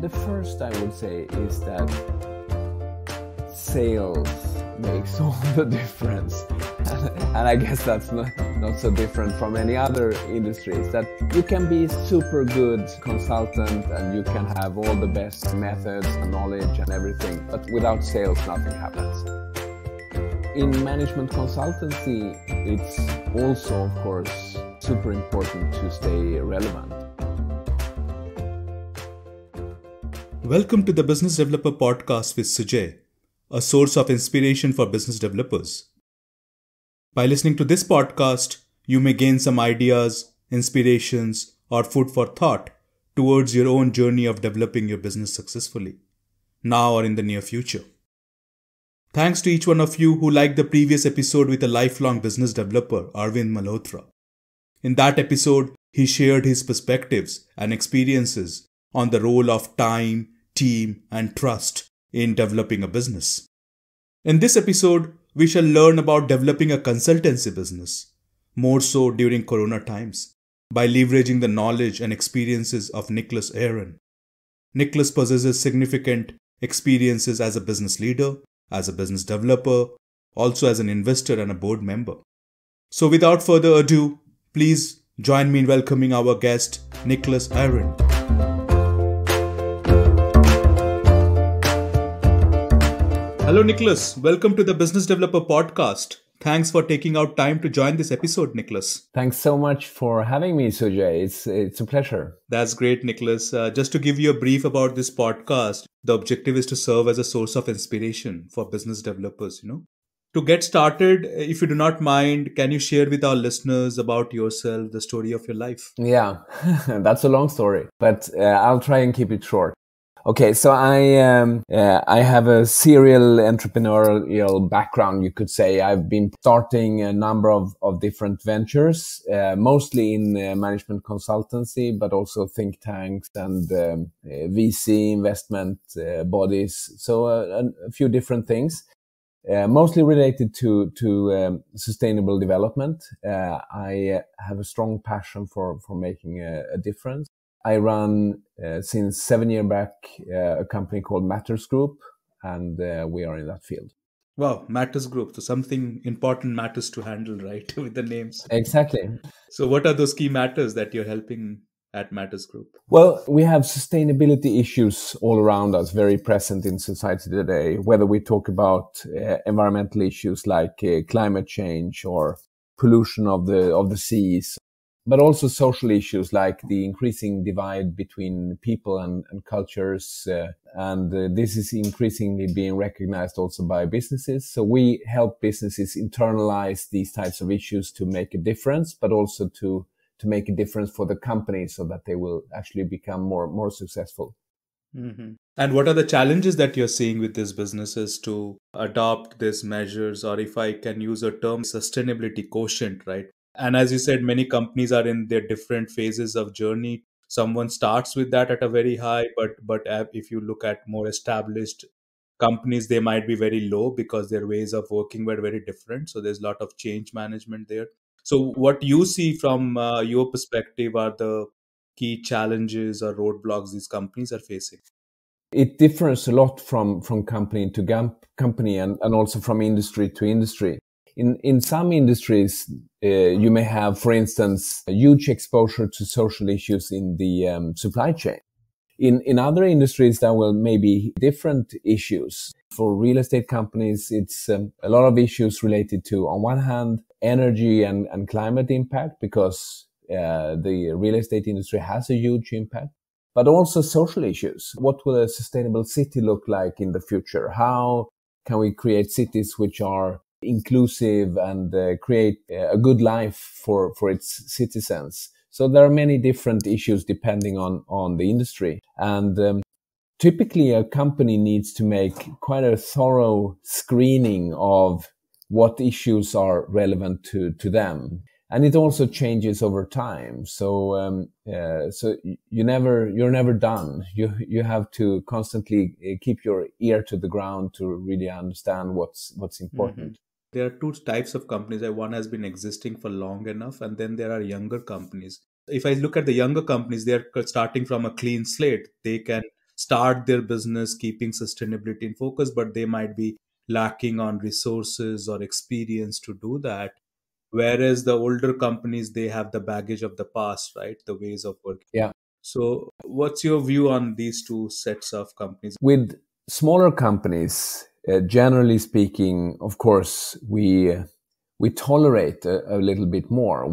The first I would say is that sales makes all the difference. And I guess that's not so different from any other industries, that you can be super good consultant and you can have all the best methods and knowledge and everything, but without sales, nothing happens. In management consultancy, it's also, of course, super important to stay relevant. Welcome to the Business Developer Podcast with Sujay, a source of inspiration for business developers. By listening to this podcast, you may gain some ideas, inspirations, or food for thought towards your own journey of developing your business successfully, now or in the near future. Thanks to each one of you who liked the previous episode with a lifelong business developer, Arvind Malhotra. In that episode, he shared his perspectives and experiences on the role of time, team, and trust in developing a business. In this episode, we shall learn about developing a consultancy business, more so during Corona times, by leveraging the knowledge and experiences of Niclas Ihren. Niclas possesses significant experiences as a business leader, as a business developer, also as an investor and a board member. So without further ado, please join me in welcoming our guest, Niclas Ihren. Hello Niclas, welcome to the Business Developer Podcast. Thanks for taking out time to join this episode, Niclas. Thanks so much for having me, Sujay. It's a pleasure. That's great, Niclas. Just to give you a brief about this podcast, the objective is to serve as a source of inspiration for business developers, To get started, if you do not mind, can you share with our listeners about yourself, the story of your life? Yeah, that's a long story, but I'll try and keep it short. Okay, so I have a serial entrepreneurial background, you could say. I've been starting a number of different ventures, mostly in management consultancy, but also think tanks and VC investment bodies. So a few different things, mostly related to sustainable development. I have a strong passion for making a difference. I run, since 7 years back, a company called Matters Group, and we are in that field. Wow, Matters Group. So something important matters to handle, right? With the names. Exactly. So what are those key matters that you're helping at Matters Group? Well, we have sustainability issues all around us, very present in society today, whether we talk about environmental issues like climate change or pollution of the seas, but also social issues like the increasing divide between people and cultures. This is increasingly being recognized also by businesses. So we help businesses internalize these types of issues to make a difference, but also to make a difference for the company so that they will actually become more successful. Mm-hmm. And what are the challenges that you're seeing with these businesses to adopt these measures, or if I can use a term, sustainability quotient, right? And as you said, many companies are in their different phases of journey. Someone starts with that at a very high, but if you look at more established companies, they might be very low because their ways of working were very different. So there's a lot of change management there. So what you see from your perspective are the key challenges or roadblocks these companies are facing? It differs a lot from company to company and also from industry to industry. In some industries, you may have, for instance, a huge exposure to social issues in the supply chain. In other industries, there will maybe different issues. For real estate companies, it's a lot of issues related to, on one hand, energy and climate impact, because the real estate industry has a huge impact, but also social issues. What will a sustainable city look like in the future? How can we create cities which are inclusive and create a good life for its citizens? So there are many different issues depending on the industry. And typically a company needs to make quite a thorough screening of what issues are relevant to them. And it also changes over time. So you're never done. You have to constantly keep your ear to the ground to really understand what's important. Mm-hmm. There are two types of companies. One has been existing for long enough, and then there are younger companies. If I look at the younger companies, they're starting from a clean slate. They can start their business keeping sustainability in focus, but they might be lacking on resources or experience to do that. Whereas the older companies, they have the baggage of the past, right? The ways of working. Yeah. So what's your view on these two sets of companies? With smaller companies, generally speaking, of course, we tolerate a little bit more.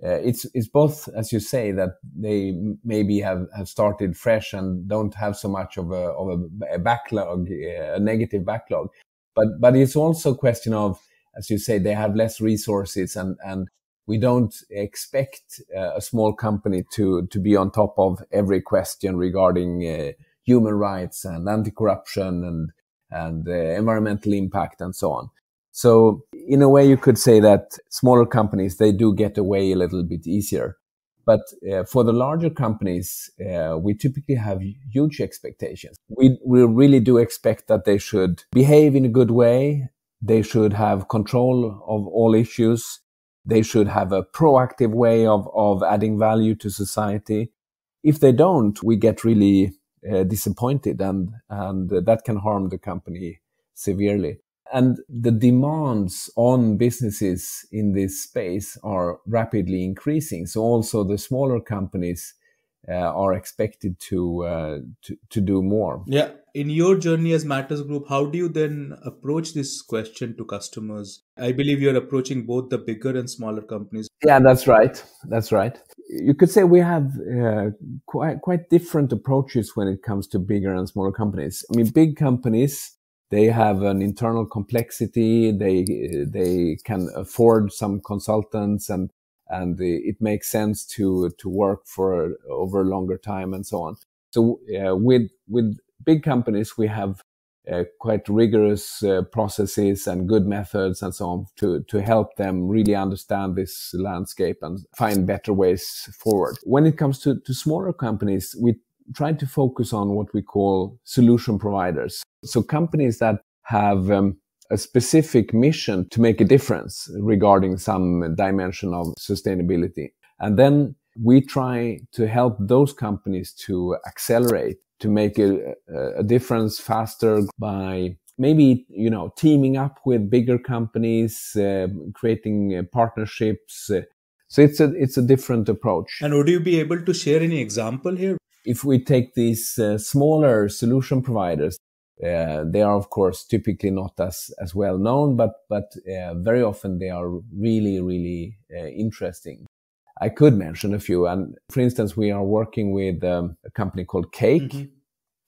It's both, as you say, that they maybe have started fresh and don't have so much of a backlog, a negative backlog, but it's also a question of, as you say, they have less resources, and we don't expect a small company to be on top of every question regarding human rights and anti-corruption and environmental impact and so on. So in a way, you could say that smaller companies, they do get away a little bit easier. But for the larger companies, we typically have huge expectations. We really do expect that they should behave in a good way. They should have control of all issues. They should have a proactive way of adding value to society. If they don't, we get really disappointed, and that can harm the company severely. And the demands on businesses in this space are rapidly increasing. So also the smaller companies are expected to do more. Yeah. In your journey as Matters Group, how do you then approach this question to customers? I believe you're approaching both the bigger and smaller companies. Yeah, that's right. That's right. You could say we have quite different approaches when it comes to bigger and smaller companies. I mean, big companies, they have an internal complexity. They can afford some consultants, and it makes sense to work for over a longer time and so on. So with big companies, we have quite rigorous processes and good methods and so on to help them really understand this landscape and find better ways forward. When it comes to smaller companies, we try to focus on what we call solution providers. So companies that have a specific mission to make a difference regarding some dimension of sustainability. And then we try to help those companies to accelerate, to make a difference faster by maybe, teaming up with bigger companies, creating partnerships. So it's a different approach. And would you be able to share any example here? If we take these smaller solution providers, they are, of course, typically not as well known, but very often they are really, really interesting. I could mention a few. And for instance, we are working with a company called Cake. Mm-hmm.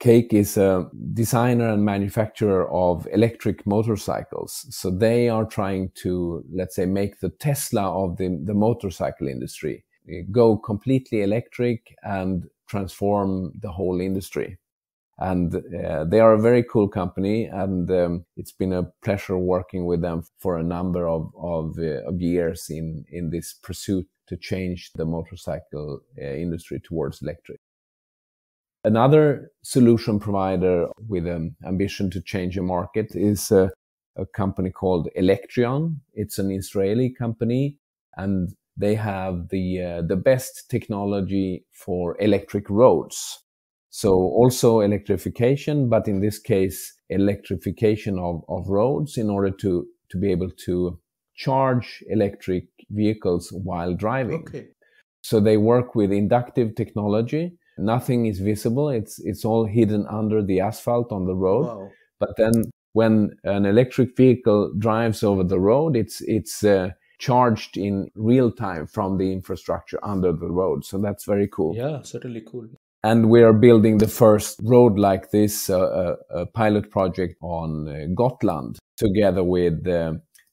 Cake is a designer and manufacturer of electric motorcycles. So they are trying to, let's say, make the Tesla of the motorcycle industry, go completely electric and transform the whole industry. And they are a very cool company, and it's been a pleasure working with them for a number of years in this pursuit to change the motorcycle industry towards electric. Another solution provider with an ambition to change a market is a company called Electrion. It's an Israeli company, and they have the best technology for electric roads. So also electrification, but in this case, electrification of roads in order to be able to charge electric vehicles while driving. Okay. So they work with inductive technology. Nothing is visible. It's all hidden under the asphalt on the road. Wow. But then when an electric vehicle drives over the road, it's charged in real time from the infrastructure under the road. So that's very cool. Yeah, certainly cool. And we are building the first road like this, a pilot project on Gotland, together with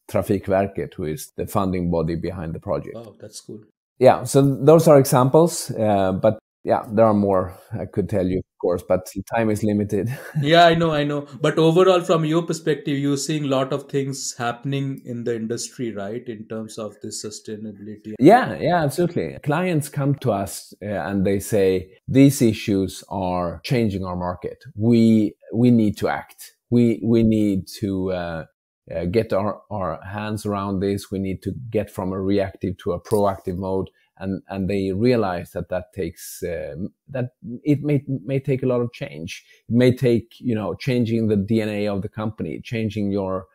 Trafikverket, who is the funding body behind the project. Wow, that's cool. Yeah, so those are examples, but yeah, there are more I could tell you, of course, but time is limited. Yeah, I know. But overall, from your perspective, you're seeing a lot of things happening in the industry, right? In terms of this sustainability. Yeah, absolutely. Clients come to us and they say, these issues are changing our market. We need to act. We need to get our hands around this. We need to get from a reactive to a proactive mode. and they realize that takes that it may take a lot of change. It may take, changing the DNA of the company, changing your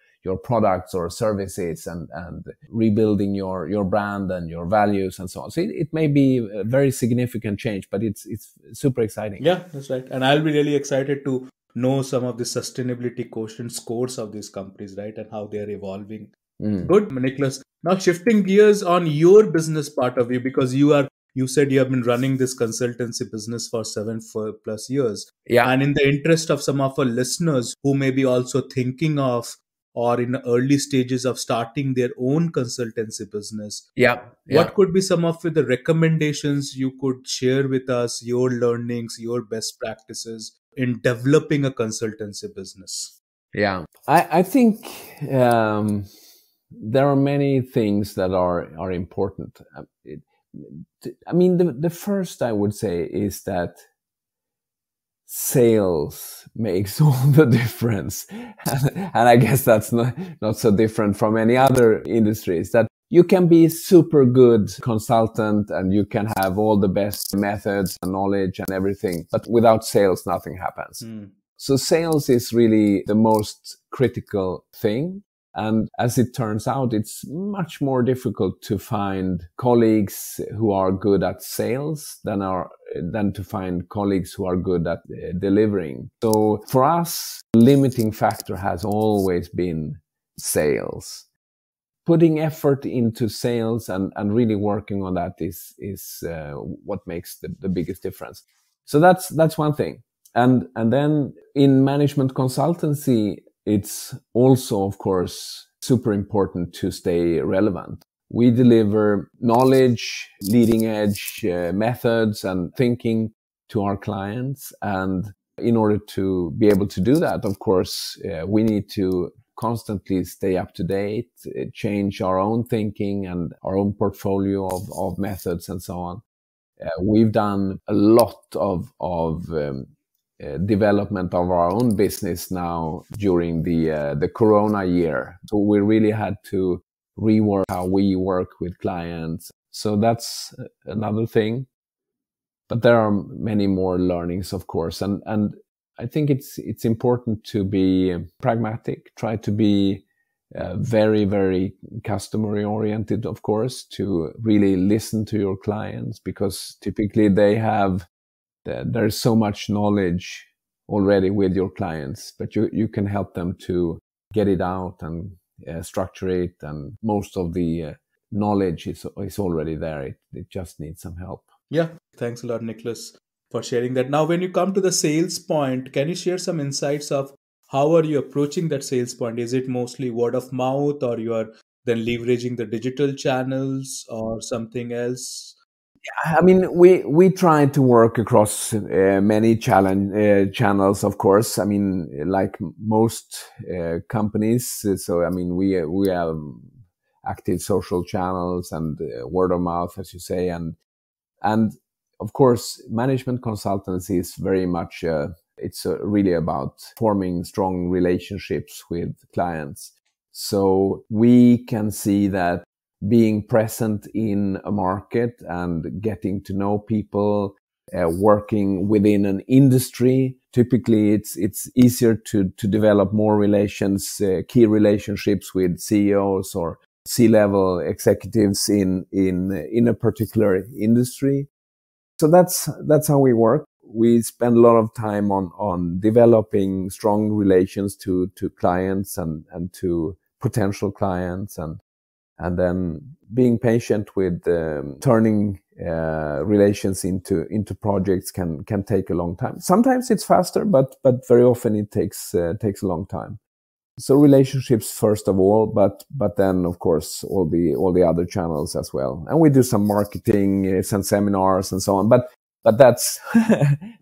products or services, and rebuilding your brand and your values and so on. So it may be a very significant change, but it's super exciting. Yeah, that's right. And I'll be really excited to know some of the sustainability quotient scores of these companies, right? And how they are evolving. Good, Nicholas. Now shifting gears on your business part of you, because you said you have been running this consultancy business for 7+ years. Yeah. And in the interest of some of our listeners who may be also thinking of or in the early stages of starting their own consultancy business, what could be some of the recommendations you could share with us, your learnings, your best practices in developing a consultancy business? Yeah, I think there are many things that are important. The first I would say is that sales makes all the difference. And I guess that's not so different from any other industries, that you can be super good consultant and you can have all the best methods and knowledge and everything, but without sales, nothing happens. So sales is really the most critical thing. And as it turns out, it's much more difficult to find colleagues who are good at sales than to find colleagues who are good at delivering. So for us, limiting factor has always been sales. Putting effort into sales and really working on that is what makes the biggest difference. So that's one thing. And then in management consultancy, it's also, of course, super important to stay relevant. We deliver knowledge, leading edge methods and thinking to our clients. And in order to be able to do that, of course, we need to constantly stay up to date, change our own thinking and our own portfolio of methods and so on. We've done a lot of development of our own business now during the Corona year. So we really had to rework how we work with clients. So that's another thing. But there are many more learnings, of course. And I think it's important to be pragmatic, try to be very, very customer oriented, of course, to really listen to your clients, because typically there's so much knowledge already with your clients, but you can help them to get it out and structure it. And most of the knowledge is already there. It just needs some help. Yeah. Thanks a lot, Nicholas, for sharing that. Now, when you come to the sales point, can you share some insights of how are you approaching that sales point? Is it mostly word of mouth, or you are then leveraging the digital channels or something else? We try to work across many channels, of course. Like most companies. So, we have active social channels and word of mouth, as you say. And of course, management consultancy is very much, it's really about forming strong relationships with clients. So we can see that being present in a market and getting to know people, working within an industry, typically it's easier to develop more key relationships with CEOs or C-level executives in a particular industry. So that's how we work. We spend a lot of time on developing strong relations to clients and to potential clients, and then being patient with turning relations into projects can take a long time. Sometimes it's faster, but very often it takes a long time. So relationships first of all, but then of course all the other channels as well. And we do some marketing, some seminars and so on. But that's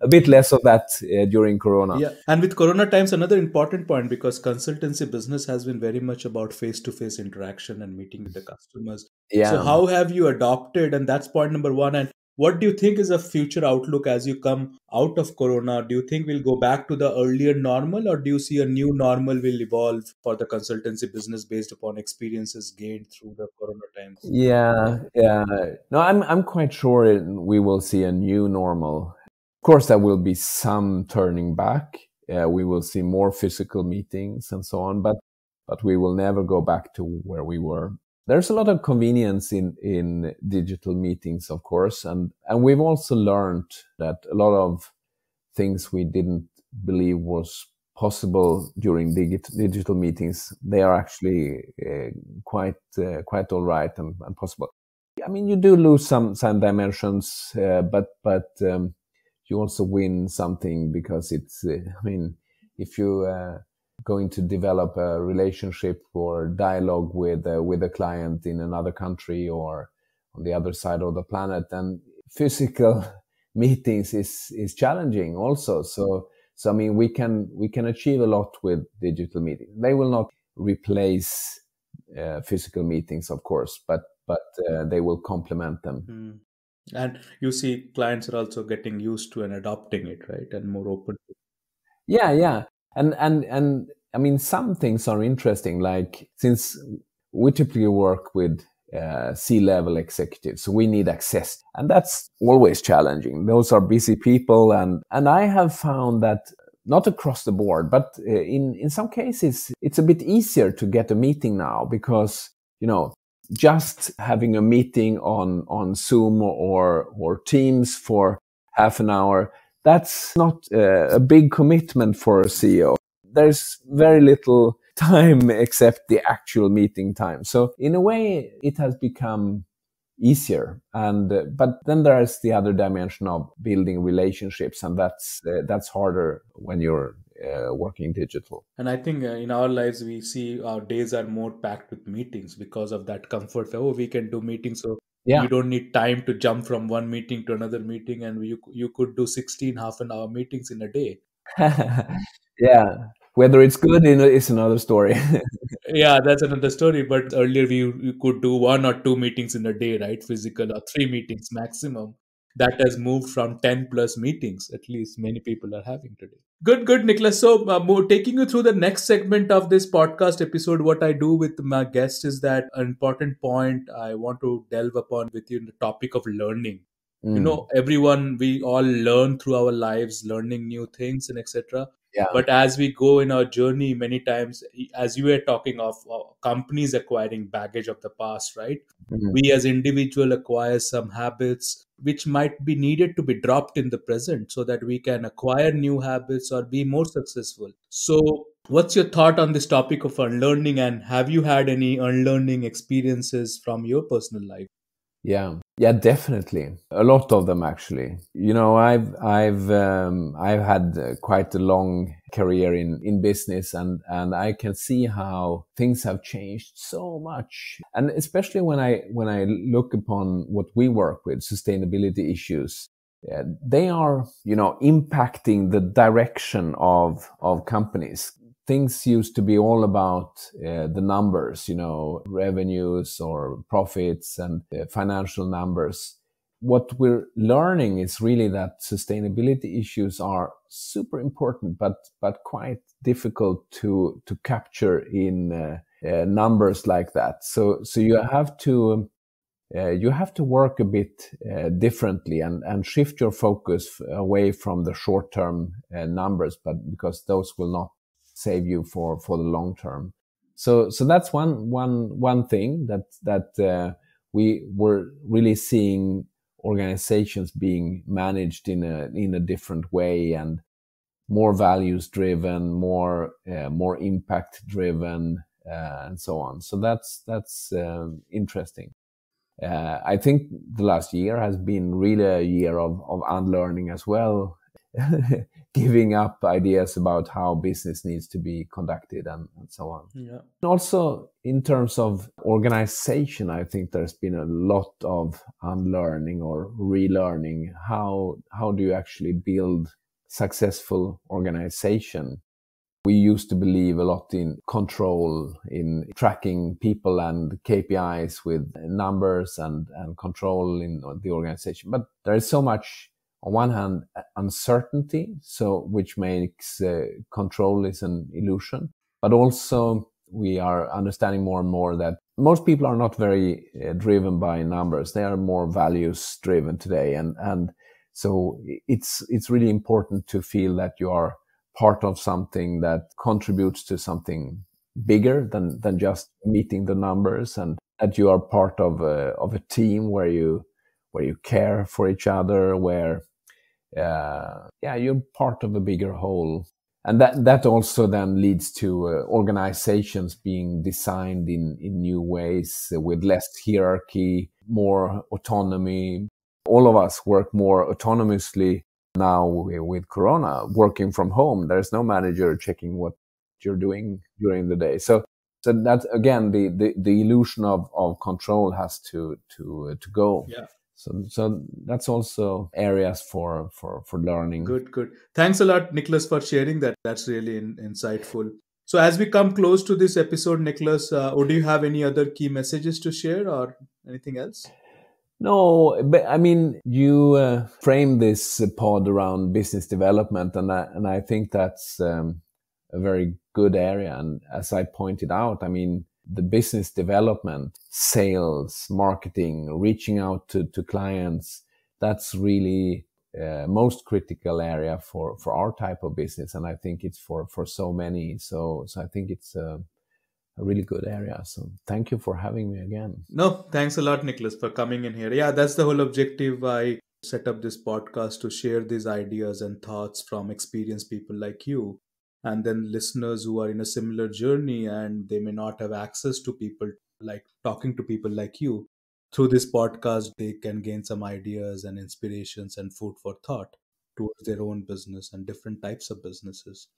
a bit less of that during Corona. Yeah, and with Corona times, another important point, because consultancy business has been very much about face-to-face interaction and meeting with the customers. Yeah. So how have you adopted? And that's point number one. And What do you think is a future outlook as you come out of Corona? Do you think we'll go back to the earlier normal, or do you see a new normal will evolve for the consultancy business based upon experiences gained through the Corona times? Yeah. No, I'm quite sure we will see a new normal. Of course, there will be some turning back. We will see more physical meetings and so on, but we will never go back to where we were. There's a lot of convenience in digital meetings, of course, and we've also learned that a lot of things we didn't believe was possible during digital meetings, they are actually quite all right and possible. I mean, you do lose some dimensions, but you also win something because it's. I mean, if you going to develop a relationship or dialogue with a client in another country or on the other side of the planet, then physical meetings is challenging also. So I mean, we can achieve a lot with digital meetings. They will not replace physical meetings, of course, but they will complement them. Mm. And you see, clients are also getting used to and adopting it, right? And more open. Yeah. And I mean, some things are interesting, like since we typically work with C-level executives, so we need access, and that's always challenging. Those are busy people, and I have found that not across the board, but in some cases, it's a bit easier to get a meeting now because, you know, just having a meeting on Zoom or Teams for half an hour, that's not a big commitment for a CEO. There's very little time except the actual meeting time. So in a way, it has become easier. And but then there's the other dimension of building relationships, and that's harder when you're working digital. And I think in our lives, we see our days are more packed with meetings because of that comfort. Oh, we can do meetings, so Yeah. you don't need time to jump from one meeting to another meeting, and you could do 16 half an hour meetings in a day. Yeah. Whether it's good is another story. Yeah, that's another story. But earlier you could do one or two meetings in a day, right? Physical, or three meetings maximum. That has moved from 10 plus meetings, at least many people are having today. Good, Nicholas. So, more taking you through the next segment of this podcast episode, what I do with my guests is that an important point I want to delve upon with you in the topic of learning. You Mm. know, everyone, we all learn through our lives, learning new things and etc. Yeah. But as we go in our journey, many times, as you were talking of companies acquiring baggage of the past, right? Mm. We as individual acquire some habits which might be needed to be dropped in the present so that we can acquire new habits or be more successful. So what's your thought on this topic of unlearning, and have you had any unlearning experiences from your personal life? Yeah, definitely. A lot of them, actually. You know, I've had quite a long career in business, and I can see how things have changed so much. And especially when I look upon what we work with, sustainability issues, they are, you know, impacting the direction of companies. Things used to be all about the numbers, you know, revenues or profits and financial numbers. What we're learning is really that sustainability issues are super important, but quite difficult to capture in numbers like that. So you have to work a bit differently and shift your focus away from the short-term numbers, but because those will not save you for the long term. So that's one thing that we were really seeing organizations being managed in a different way, and more values driven, more impact driven, and so on. So that's interesting. I think the last year has been really a year of unlearning as well, giving up ideas about how business needs to be conducted and so on. Yeah. Also, in terms of organization, I think there's been a lot of unlearning or relearning. How do you actually build successful organization? We used to believe a lot in control, in tracking people and KPIs with numbers and control in the organization. But there is so much, on one hand, uncertainty, which makes control is an illusion. But also we are understanding more and more that most people are not very driven by numbers. They are more values driven today. And so it's really important to feel that you are part of something that contributes to something bigger than just meeting the numbers, and that you are part of a team where you care for each other, where you're part of a bigger whole. And that also then leads to organizations being designed in new ways, with less hierarchy, more autonomy. All of us work more autonomously now with Corona, working from home. There's no manager checking what you're doing during the day. So that, again, the illusion of control has to go. Yeah. So that's also areas for learning. Good. Thanks a lot, Niclas, for sharing that. That's really insightful. So as we come close to this episode, Niclas, do you have any other key messages to share or anything else? No, but I mean, you frame this pod around business development, and I think that's a very good area. And as I pointed out, I mean, the business development, sales, marketing, reaching out to clients, that's really most critical area for our type of business. And I think it's for so many. So I think it's a really good area. So thank you for having me again. No, thanks a lot, Niclas, for coming in here. Yeah, that's the whole objective. I set up this podcast to share these ideas and thoughts from experienced people like you, and then listeners who are in a similar journey and they may not have access to people, like talking to people like you. Through this podcast, they can gain some ideas and inspirations and food for thought towards their own business and different types of businesses.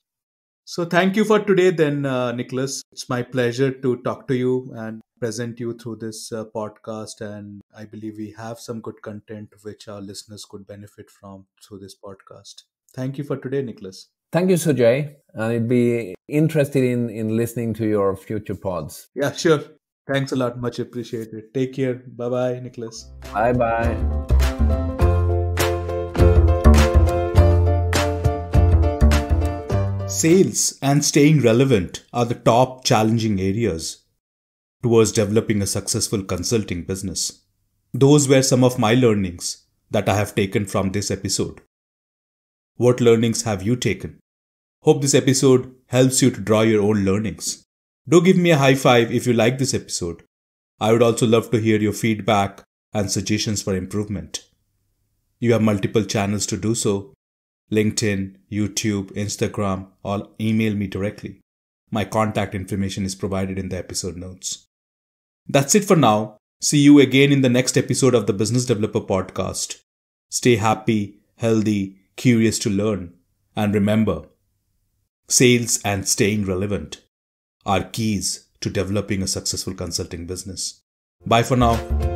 So thank you for today then, Niclas. It's my pleasure to talk to you and present you through this podcast. And I believe we have some good content which our listeners could benefit from through this podcast. Thank you for today, Niclas. Thank you, Sujay. And I'd be interested in listening to your future pods. Yeah, sure. Thanks a lot. Much appreciated. Take care. Bye-bye, Niclas. Bye-bye. Sales and staying relevant are the top challenging areas towards developing a successful consulting business. Those were some of my learnings that I have taken from this episode. What learnings have you taken? Hope this episode helps you to draw your own learnings. Do give me a high five if you like this episode. I would also love to hear your feedback and suggestions for improvement. You have multiple channels to do so: LinkedIn, YouTube, Instagram, or email me directly. My contact information is provided in the episode notes. That's it for now. See you again in the next episode of the Business Developer Podcast. Stay happy, healthy, curious to learn. And remember, sales and staying relevant are keys to developing a successful consulting business. Bye for now.